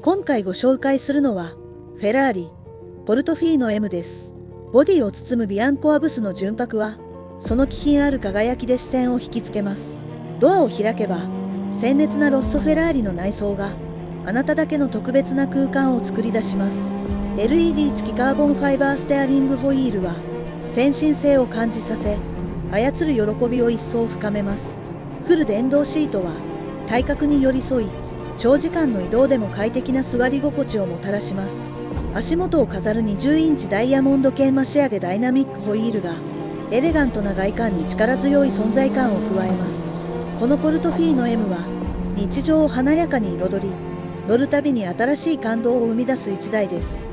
今回ご紹介するのはフェラーリポルトフィーノ M です。ボディを包むビアンコアブスの純白はその気品ある輝きで視線を引きつけます。ドアを開けば鮮烈なロッソフェラーリの内装があなただけの特別な空間を作り出します。 LED 付きカーボンファイバーステアリングホイールは先進性を感じさせ操る喜びを一層深めます。フル電動シートは体格に寄り添い長時間の移動でも快適な座り心地をもたらします。足元を飾る20インチダイヤモンド系増し上げダイナミックホイールがエレガントな外観に力強い存在感を加えます。このポルトフィーノ M は日常を華やかに彩り乗るたびに新しい感動を生み出す一台です。